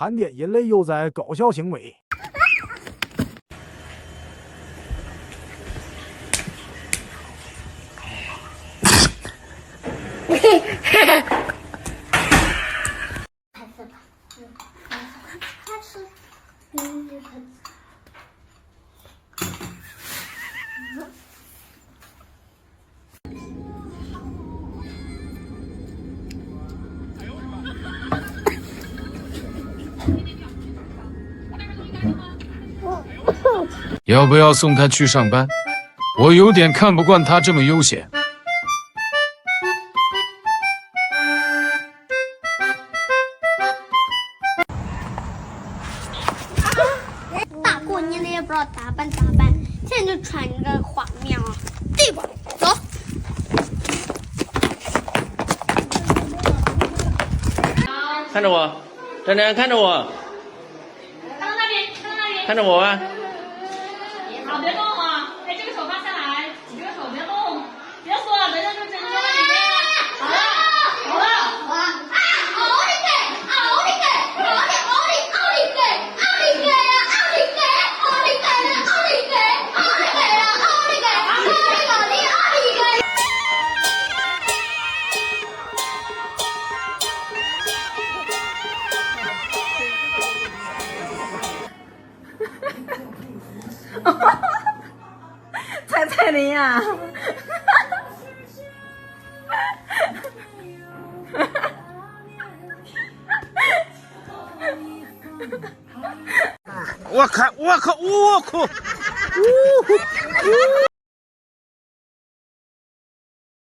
含点人类幼崽搞笑行为。要不要送他去上班？我有点看不惯他这么悠闲。大过年的也不知道打扮，现在就穿着个花棉袄，对吧？走。看着我，珊珊看着我，看到那边，看到那边。看着我啊！好，别动啊！哎，这个手放下来，你这个手别动，别缩了，等下就整个往里面。好了，好了。彩铃呀！我靠！